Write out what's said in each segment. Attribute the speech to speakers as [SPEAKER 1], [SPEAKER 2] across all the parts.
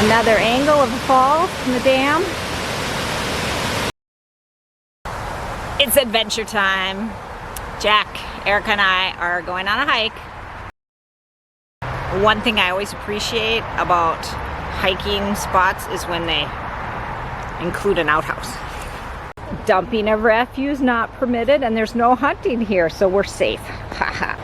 [SPEAKER 1] Another angle of the falls from the dam. It's adventure time. Jack, Erica, and I are going on a hike. One thing I always appreciate about hiking spots is when they include an outhouse. Dumping of refuse not permitted, and there's no hunting here, so we're safe. Haha.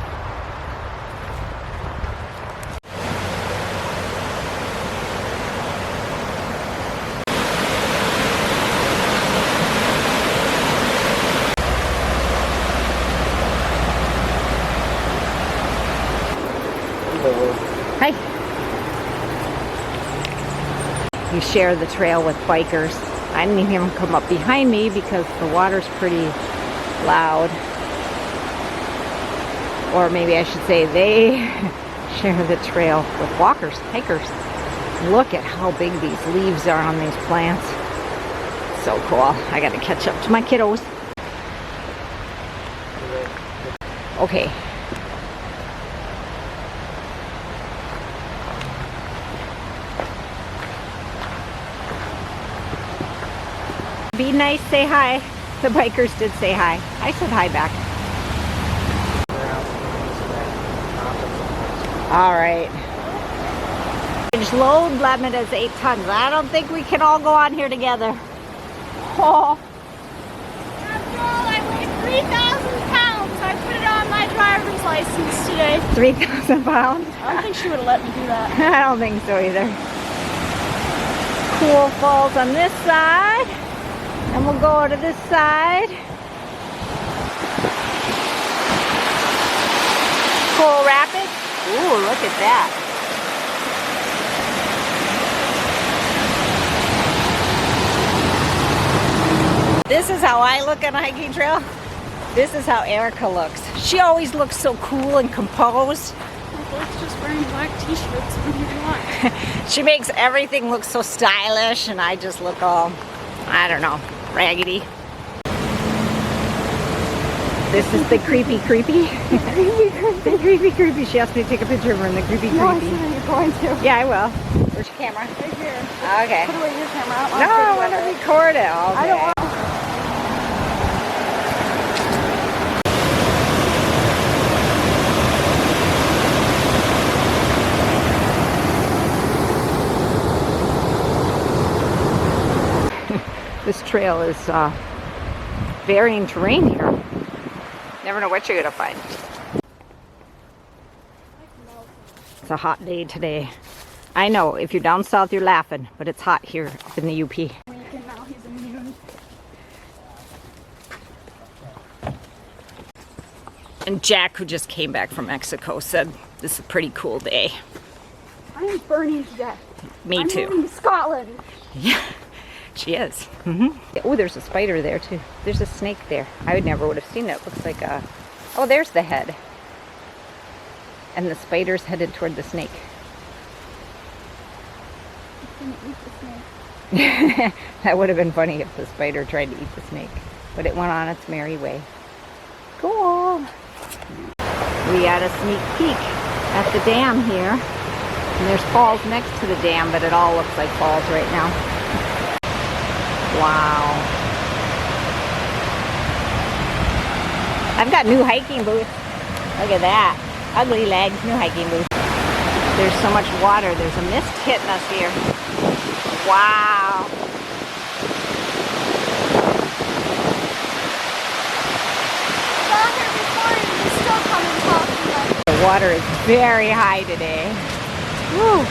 [SPEAKER 1] Hi. You share the trail with bikers. I didn't even have them come up behind me because the water's pretty loud. Or maybe I should say they share the trail with walkers, hikers. Look at how big these leaves are on these plants. So cool. I gotta catch up to my kiddos. Okay. Be nice, say hi. The bikers did say hi. I said hi back. All right. Load limit is 8 tons. I don't think we can all go on here together. Oh.
[SPEAKER 2] After all, I weigh 3,000 pounds. I put it on my driver's license today.
[SPEAKER 1] 3,000 pounds?
[SPEAKER 2] I don't think she would have let me do that.
[SPEAKER 1] I don't think so either. Cool falls on this side. And we'll go to this side. Cool rapids. Ooh, look at that. This is how I look on a hiking trail. This is how Erica looks. She always looks so cool and composed.
[SPEAKER 2] My boy's just wearing black t-shirts. What do you want?
[SPEAKER 1] She makes everything look so stylish, and I just look all, I don't know, raggedy. This is the creepy. The creepy. She asked me to take a picture of her in the creepy.
[SPEAKER 2] No, I said you're going to.
[SPEAKER 1] Yeah, I will. Where's your camera?
[SPEAKER 2] Right here.
[SPEAKER 1] Okay.
[SPEAKER 2] Put away your camera.
[SPEAKER 1] No, I want to record it. Okay.
[SPEAKER 2] I don't want.
[SPEAKER 1] This trail is varying terrain here. Never know what you're gonna find. It's a hot day today. I know, if you're down south you're laughing, but it's hot here up in the UP.
[SPEAKER 2] Now he's immune.
[SPEAKER 1] And Jack, who just came back from Mexico, said this is a pretty cool day.
[SPEAKER 2] I'm burning to death.
[SPEAKER 1] Me too.
[SPEAKER 2] I'm moving to Scotland.
[SPEAKER 1] Yeah. She is. Oh, there's a spider there too. There's a snake there. I would have seen it. It looks like a... Oh, there's the head. And the spider's headed toward the snake.
[SPEAKER 2] It's gonna eat the snake.
[SPEAKER 1] That would have been funny if the spider tried to eat the snake. But it went on its merry way. Cool. We got a sneak peek at the dam here. And there's falls next to the dam, but it all looks like falls right now. Wow. I've got new hiking boots. Look at that. Ugly legs, new hiking boots. There's so much water. There's a mist hitting us here. Wow.
[SPEAKER 2] Saw her before and you still come and talk to me.
[SPEAKER 1] The water is very high today. Woo.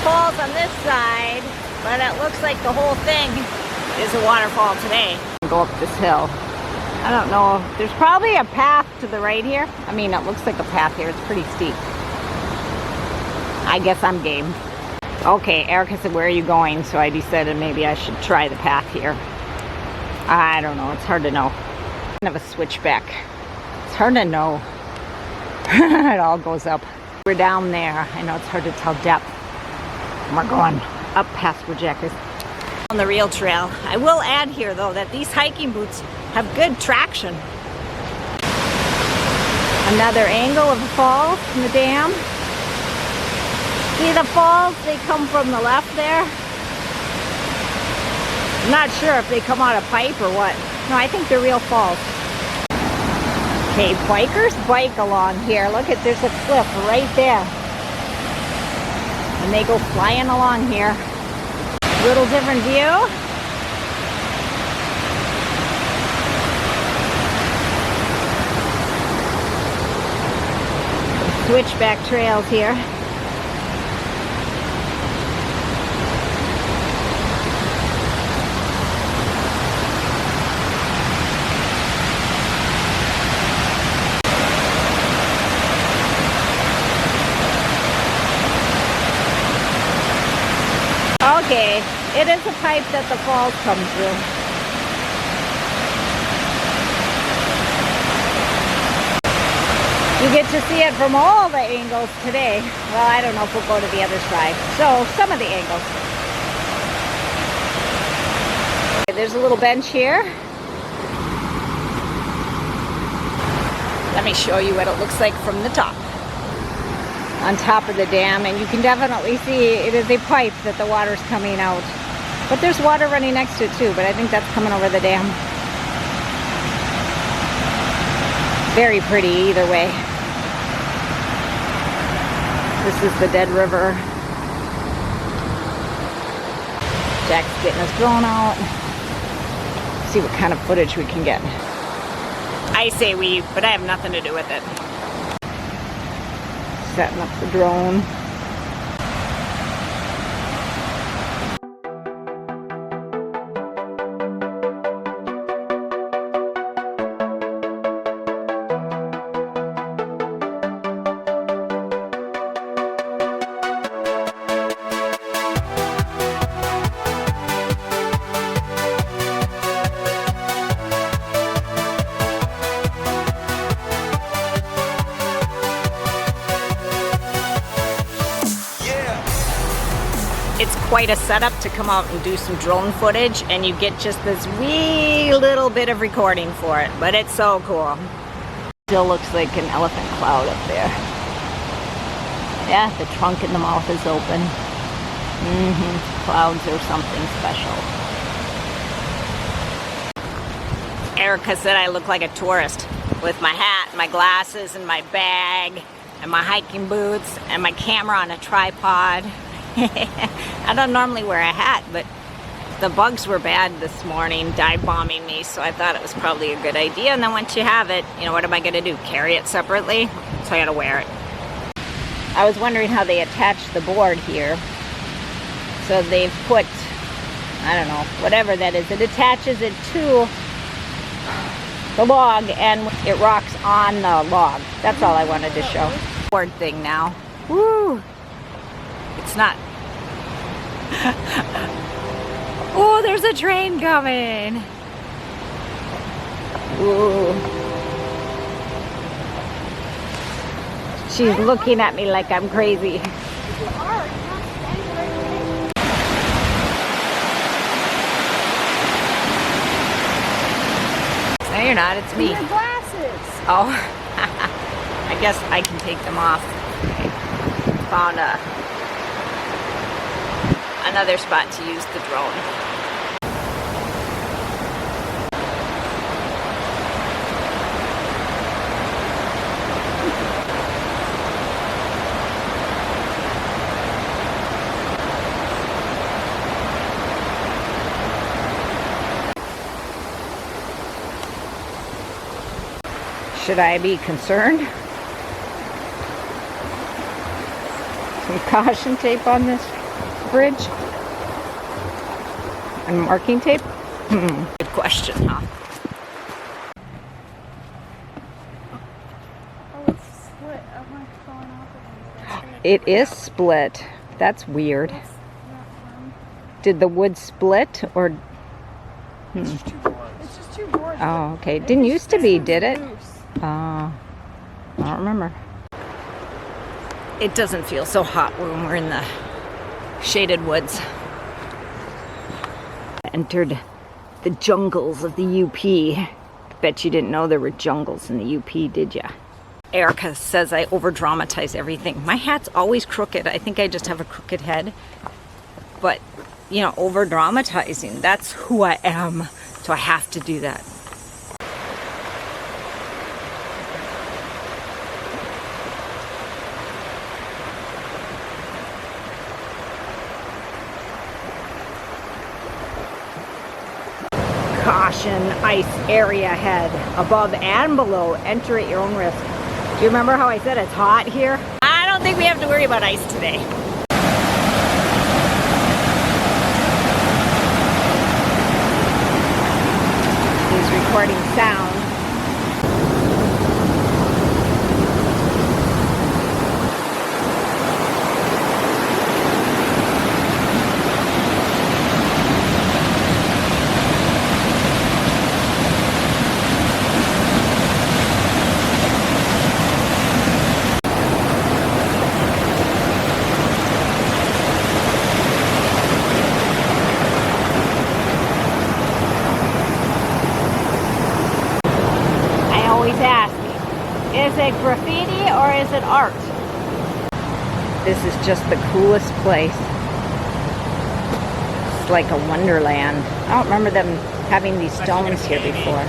[SPEAKER 1] Falls on this side, but it looks like the whole thing is a waterfall today. Go up this hill. I don't know. There's probably a path to the right here. I mean, it looks like a path here. It's pretty steep. I guess I'm game. Okay, Erica said, where are you going? So I decided maybe I should try the path here. I don't know, it's hard to know. Kind of a switchback. It's hard to know. It all goes up. We're down there. I know it's hard to tell depth. And we're going up past where Jack is. On the real trail. I will add here though that these hiking boots have good traction. Another angle of the falls from the dam. See the falls, they come from the left there. I'm not sure if they come out of pipe or what. No, I think they're real falls. Okay, bikers bike along here. Look at, there's a cliff right there. And they go flying along here. Little different view. Switchback trails here. Okay, it is a pipe that the falls come through. You get to see it from all the angles today. Well, I don't know if we'll go to the other side. So, some of the angles. Okay, there's a little bench here. Let me show you what it looks like from the top. On top of the dam, and you can definitely see it is a pipe that the water's coming out. But there's water running next to it too, but I think that's coming over the dam. Very pretty either way. This is the Dead River. Jack's getting his drone out. See what kind of footage we can get. I say we, but I have nothing to do with it. Setting up the drone. It's quite a setup to come out and do some drone footage, and you get just this wee little bit of recording for it, but it's so cool. Still looks like an elephant cloud up there. Yeah, the trunk and the mouth is open. Clouds are something special. Erica said I look like a tourist with my hat, my glasses, and my bag, and my hiking boots, and my camera on a tripod. I don't normally wear a hat, but the bugs were bad this morning, dive bombing me, so I thought it was probably a good idea. And then once you have it, you know, what am I going to do? Carry it separately? So I got to wear it. I was wondering how they attach the board here. So they've put, I don't know, whatever that is. It attaches it to the log and it rocks on the log. That's all I wanted to show. Board thing now. Woo! It's not. Oh, there's a train coming. Ooh. She's looking at me like I'm crazy. No, you're not. It's me.
[SPEAKER 2] Your glasses.
[SPEAKER 1] Oh. I guess I can take them off. Okay. Found another spot to use the drone. Should I be concerned? Some caution tape on this bridge? And marking tape? Good question, huh?
[SPEAKER 2] Oh, it's split. I'm like falling off against that.
[SPEAKER 1] It is split. That's weird.
[SPEAKER 2] It's
[SPEAKER 1] Did the wood split or?
[SPEAKER 2] It's just too gorgeous.
[SPEAKER 1] Oh, okay. Didn't used to be, did it? Oh, I don't remember. It doesn't feel so hot when we're in the shaded woods. Entered the jungles of the UP. Bet you didn't know there were jungles in the UP, did ya? Erica says I over-dramatize everything. My hat's always crooked. I think I just have a crooked head. But, you know, over-dramatizing, that's who I am. So I have to do that. Caution, ice area ahead, above and below. Enter at your own risk. Do you remember how I said it's hot here? I don't think we have to worry about ice today. He's recording sound. Is it graffiti or is it art? This is just the coolest place. It's like a wonderland. I don't remember them having these stones here before.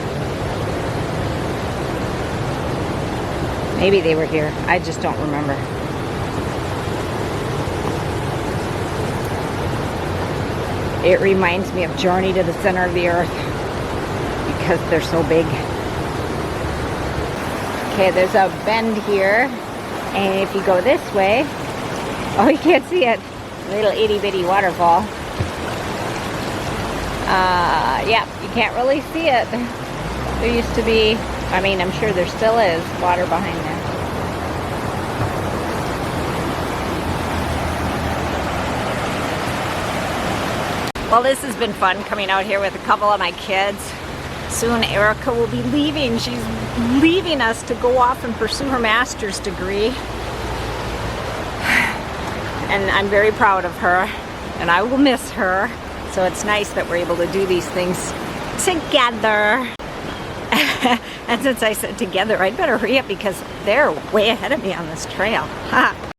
[SPEAKER 1] Maybe they were here. I just don't remember. It reminds me of Journey to the Center of the Earth because they're so big. Okay, there's a bend here, and if you go this way, oh, you can't see it, little itty bitty waterfall. Yeah, you can't really see it. There used to be, I mean, I'm sure there still is water behind there. Well, this has been fun coming out here with a couple of my kids. Soon Erica will be leaving. She's leaving us to go off and pursue her master's degree. And I'm very proud of her, and I will miss her. So it's nice that we're able to do these things together. And since I said together, I'd better hurry up because they're way ahead of me on this trail. Ha!